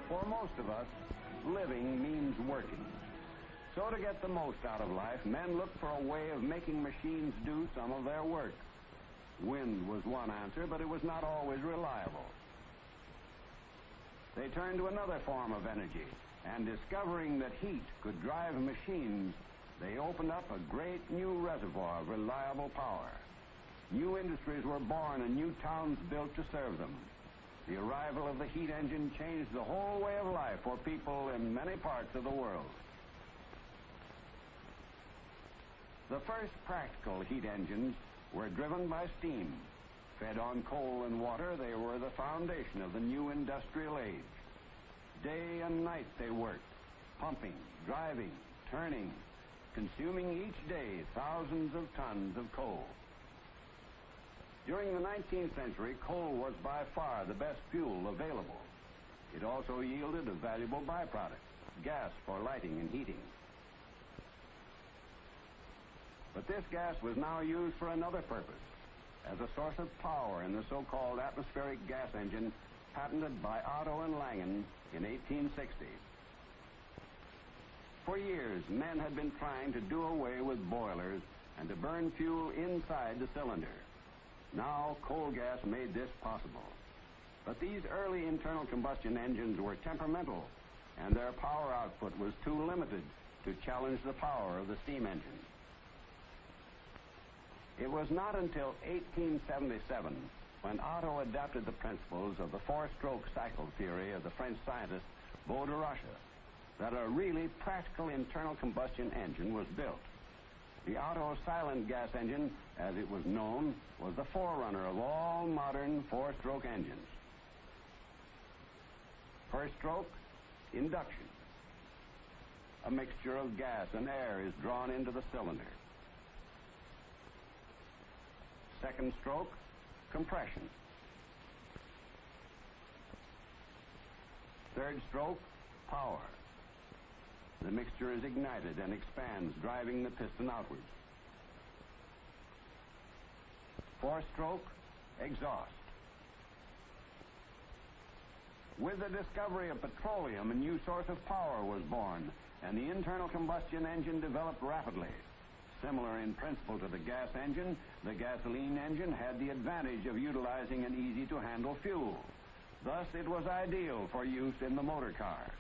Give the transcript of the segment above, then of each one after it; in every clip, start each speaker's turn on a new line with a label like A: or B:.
A: For most of us, living means working. So to get the most out of life, men looked for a way of making machines do some of their work. Wind was one answer, but it was not always reliable. They turned to another form of energy, and discovering that heat could drive machines, they opened up a great new reservoir of reliable power. New industries were born and new towns built to serve them. The arrival of the heat engine changed the whole way of life for people in many parts of the world. The first practical heat engines were driven by steam. Fed on coal and water, they were the foundation of the new industrial age. Day and night they worked, pumping, driving, turning, consuming each day thousands of tons of coal. During the 19th century, coal was by far the best fuel available. It also yielded a valuable byproduct, gas for lighting and heating. But this gas was now used for another purpose, as a source of power in the so-called atmospheric gas engine patented by Otto and Langen in 1860. For years, men had been trying to do away with boilers and to burn fuel inside the cylinder. Now, coal gas made this possible. But these early internal combustion engines were temperamental, and their power output was too limited to challenge the power of the steam engine. It was not until 1877, when Otto adapted the principles of the four-stroke cycle theory of the French scientist Baudelaire, that a really practical internal combustion engine was built. The Otto silent gas engine, as it was known, was the forerunner of all modern four-stroke engines. First stroke, induction. A mixture of gas and air is drawn into the cylinder. Second stroke, compression. Third stroke, power. The mixture is ignited and expands, driving the piston outwards. Fourth stroke, exhaust. With the discovery of petroleum, a new source of power was born, and the internal combustion engine developed rapidly. Similar in principle to the gas engine, the gasoline engine had the advantage of utilizing an easy-to-handle fuel. Thus, it was ideal for use in the motor car.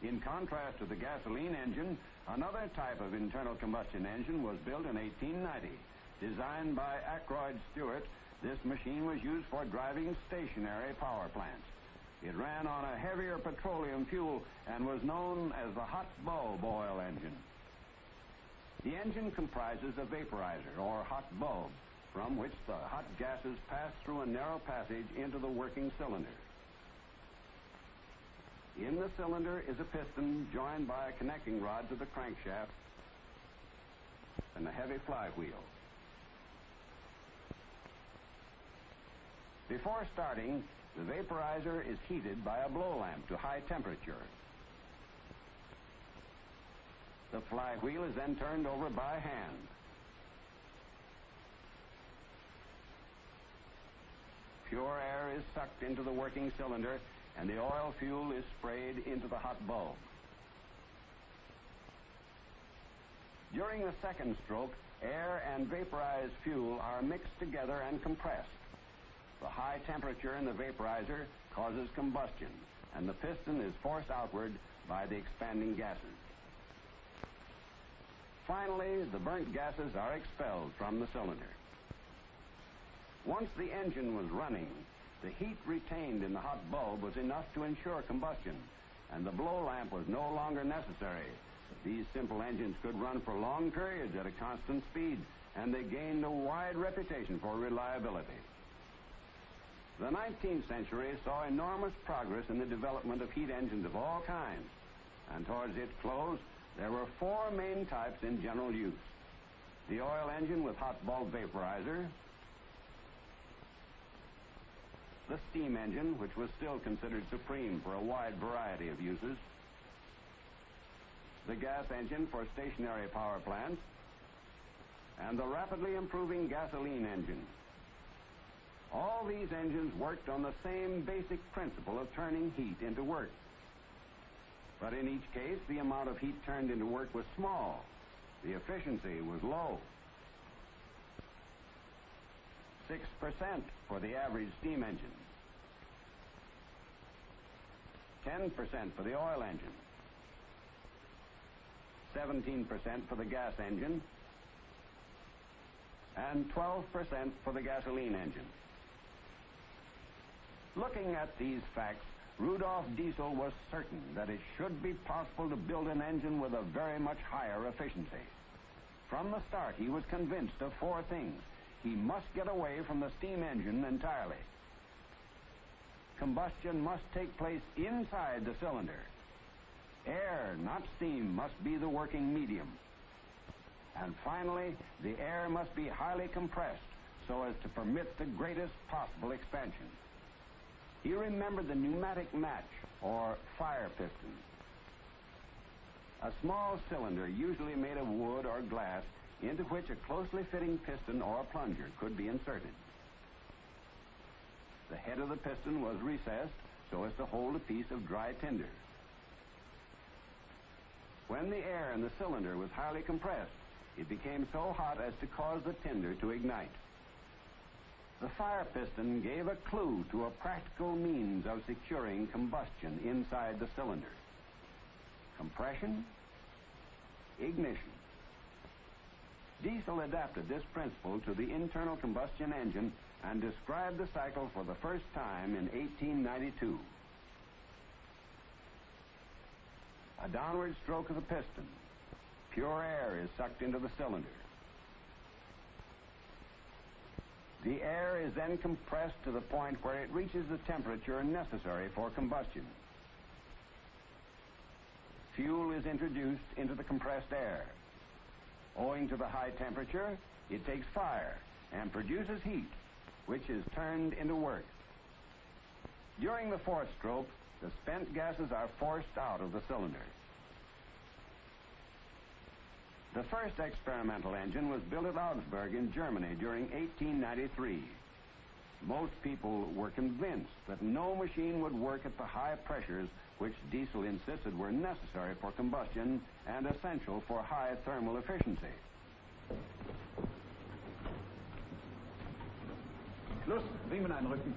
A: In contrast to the gasoline engine, another type of internal combustion engine was built in 1890. Designed by Ackroyd Stewart, this machine was used for driving stationary power plants. It ran on a heavier petroleum fuel and was known as the hot bulb oil engine. The engine comprises a vaporizer, or hot bulb, from which the hot gases pass through a narrow passage into the working cylinder. In the cylinder is a piston joined by a connecting rod to the crankshaft and a heavy flywheel. Before starting, the vaporizer is heated by a blow lamp to high temperature. The flywheel is then turned over by hand. Pure air is sucked into the working cylinder, and the oil fuel is sprayed into the hot bulb. During the second stroke, air and vaporized fuel are mixed together and compressed. The high temperature in the vaporizer causes combustion, and the piston is forced outward by the expanding gases. Finally, the burnt gases are expelled from the cylinder. Once the engine was running, the heat retained in the hot bulb was enough to ensure combustion, and the blow lamp was no longer necessary. These simple engines could run for long periods at a constant speed, and they gained a wide reputation for reliability. The 19th century saw enormous progress in the development of heat engines of all kinds, and towards its close, there were four main types in general use: the oil engine with hot bulb vaporizer, the steam engine, which was still considered supreme for a wide variety of uses, the gas engine for stationary power plants, and the rapidly improving gasoline engine. All these engines worked on the same basic principle of turning heat into work. But in each case, the amount of heat turned into work was small. The efficiency was low. 6% for the average steam engine, 10% for the oil engine, 17% for the gas engine, and 12% for the gasoline engine. Looking at these facts, Rudolf Diesel was certain that it should be possible to build an engine with a very much higher efficiency. From the start, he was convinced of four things. He must get away from the steam engine entirely. Combustion must take place inside the cylinder. Air, not steam, must be the working medium. And finally, the air must be highly compressed so as to permit the greatest possible expansion. He remembered the pneumatic match, or fire piston. A small cylinder, usually made of wood or glass, into which a closely fitting piston or plunger could be inserted. The head of the piston was recessed so as to hold a piece of dry tinder. When the air in the cylinder was highly compressed, it became so hot as to cause the tinder to ignite. The fire piston gave a clue to a practical means of securing combustion inside the cylinder. Compression, ignition. Diesel adapted this principle to the internal combustion engine and described the cycle for the first time in 1892. A downward stroke of the piston. Pure air is sucked into the cylinder. The air is then compressed to the point where it reaches the temperature necessary for combustion. Fuel is introduced into the compressed air. Owing to the high temperature, it takes fire and produces heat, which is turned into work. During the fourth stroke, the spent gases are forced out of the cylinder. The first experimental engine was built at Augsburg in Germany during 1893. Most people were convinced that no machine would work at the high pressures which Diesel insisted were necessary for combustion and essential for high thermal efficiency.
B: Schluss, Riemen einrücken.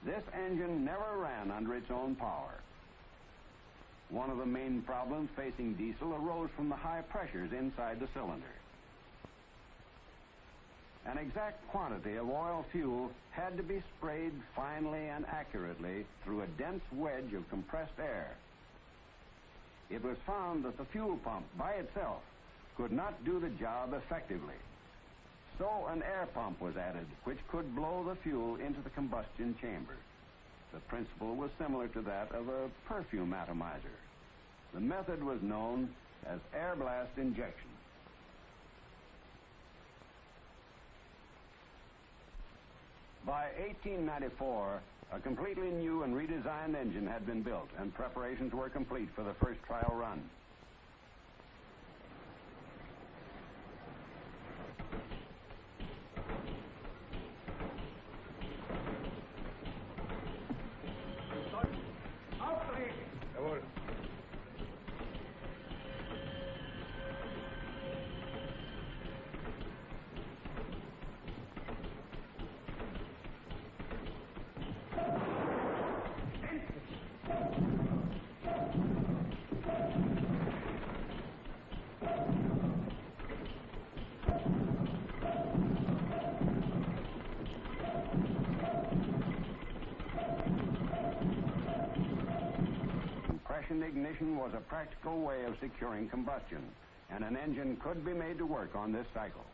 A: This engine never ran under its own power. One of the main problems facing Diesel arose from the high pressures inside the cylinder. An exact quantity of oil fuel had to be sprayed finely and accurately through a dense wedge of compressed air. It was found that the fuel pump by itself could not do the job effectively. So an air pump was added, which could blow the fuel into the combustion chamber. The principle was similar to that of a perfume atomizer. The method was known as air blast injection. By 1894, a completely new and redesigned engine had been built, and preparations were complete for the first trial run. ignition was a practical way of securing combustion, and an engine could be made to work on this cycle.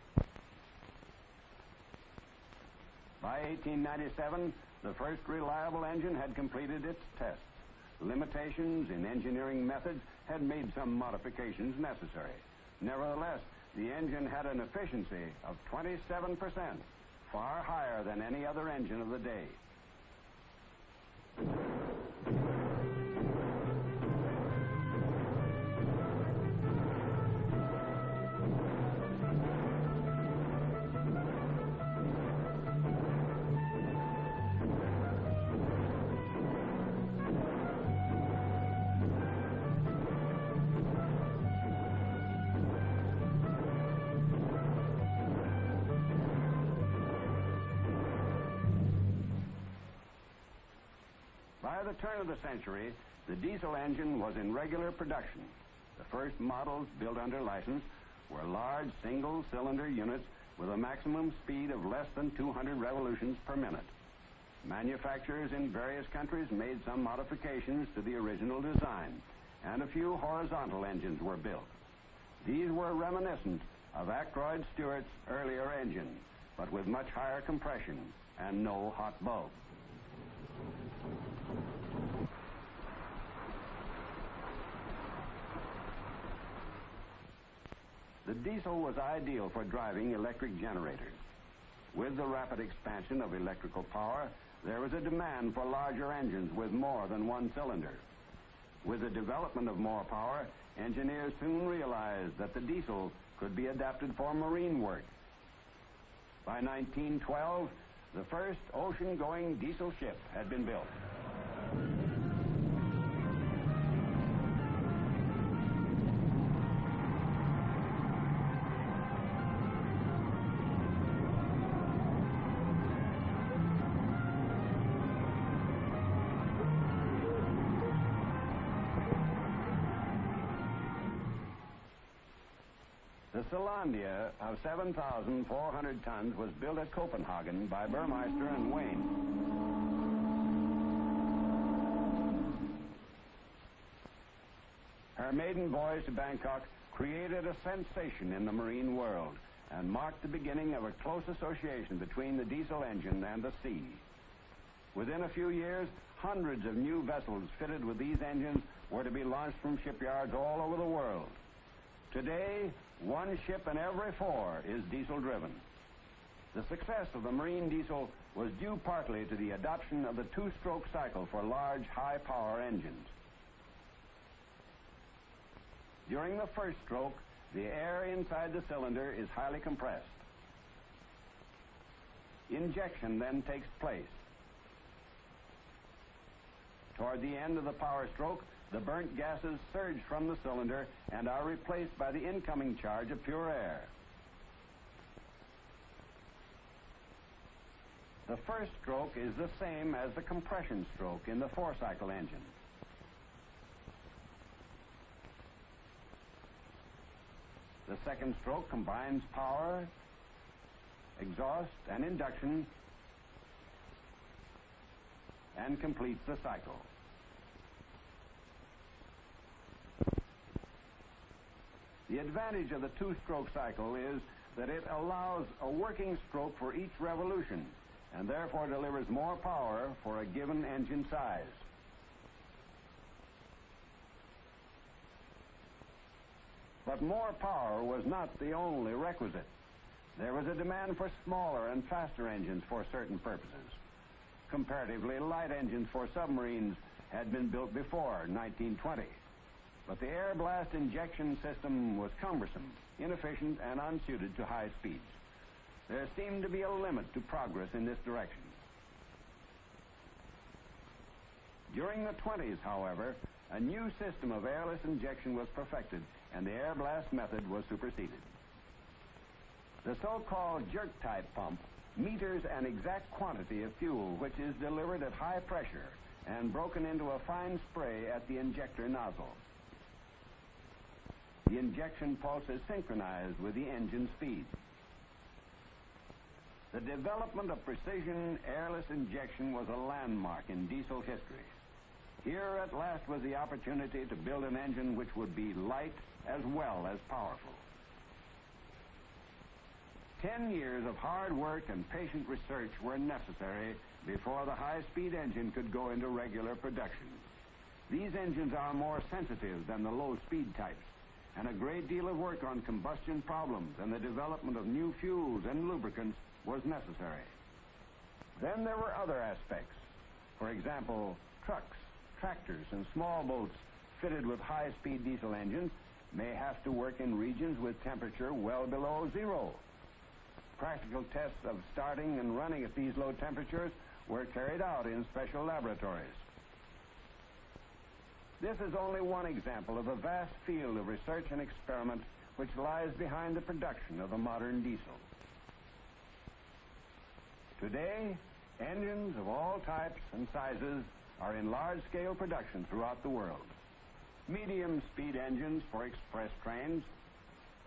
A: By 1897, the first reliable engine had completed its tests. Limitations in engineering methods had made some modifications necessary. Nevertheless, the engine had an efficiency of 27%, far higher than any other engine of the day. By the turn of the century, the diesel engine was in regular production. The first models built under license were large single-cylinder units with a maximum speed of less than 200 revolutions per minute. Manufacturers in various countries made some modifications to the original design, and a few horizontal engines were built. These were reminiscent of Ackroyd Stewart's earlier engine, but with much higher compression and no hot bulb. The diesel was ideal for driving electric generators. With the rapid expansion of electrical power, there was a demand for larger engines with more than one cylinder. With the development of more power, engineers soon realized that the diesel could be adapted for marine work. By 1912, the first ocean-going diesel ship had been built. The Selandia of 7,400 tons was built at Copenhagen by Burmeister and Wayne. Her maiden voyage to Bangkok created a sensation in the marine world and marked the beginning of a close association between the diesel engine and the sea. Within a few years, hundreds of new vessels fitted with these engines were to be launched from shipyards all over the world. Today, one ship in every 4 is diesel-driven. The success of the marine diesel was due partly to the adoption of the two-stroke cycle for large, high-power engines. During the first stroke, the air inside the cylinder is highly compressed. Injection then takes place. Toward the end of the power stroke, the burnt gases surge from the cylinder and are replaced by the incoming charge of pure air. The first stroke is the same as the compression stroke in the 4-cycle engine. The second stroke combines power, exhaust, and induction and completes the cycle. The advantage of the two-stroke cycle is that it allows a working stroke for each revolution and therefore delivers more power for a given engine size. But more power was not the only requisite. There was a demand for smaller and faster engines for certain purposes. Comparatively light engines for submarines had been built before 1920. But the air blast injection system was cumbersome, inefficient, and unsuited to high speeds. There seemed to be a limit to progress in this direction. During the 20s, however, a new system of airless injection was perfected, and the air blast method was superseded. The so-called jerk-type pump meters an exact quantity of fuel which is delivered at high pressure and broken into a fine spray at the injector nozzle. The injection pulse is synchronized with the engine speed. The development of precision airless injection was a landmark in diesel history. Here at last was the opportunity to build an engine which would be light as well as powerful. 10 years of hard work and patient research were necessary before the high-speed engine could go into regular production. These engines are more sensitive than the low-speed types, and a great deal of work on combustion problems and the development of new fuels and lubricants was necessary. Then there were other aspects. For example, trucks, tractors, and small boats fitted with high-speed diesel engines may have to work in regions with temperature well below zero. Practical tests of starting and running at these low temperatures were carried out in special laboratories. This is only one example of a vast field of research and experiment which lies behind the production of the modern diesel. Today, engines of all types and sizes are in large-scale production throughout the world. Medium-speed engines for express trains,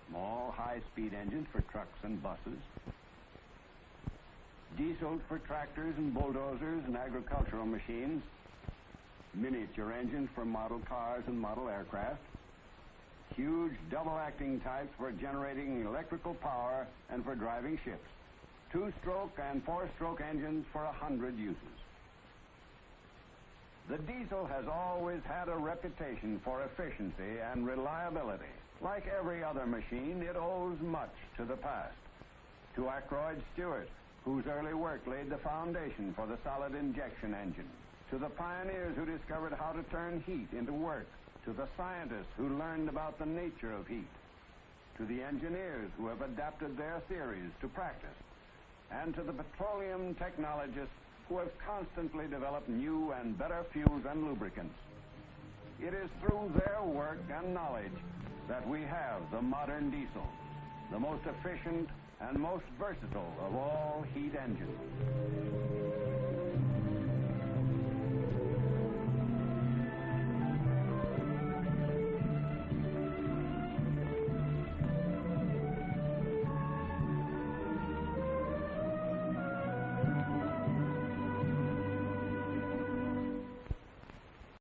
A: small high-speed engines for trucks and buses, diesel for tractors and bulldozers and agricultural machines, miniature engines for model cars and model aircraft, huge double-acting types for generating electrical power and for driving ships, two-stroke and four-stroke engines for 100 uses. The diesel has always had a reputation for efficiency and reliability. Like every other machine, it owes much to the past. To Ackroyd Stewart, whose early work laid the foundation for the solid injection engine. To the pioneers who discovered how to turn heat into work. To the scientists who learned about the nature of heat. To the engineers who have adapted their theories to practice. And to the petroleum technologists who have constantly developed new and better fuels and lubricants. It is through their work and knowledge that we have the modern diesel, the most efficient and most versatile of all heat engines.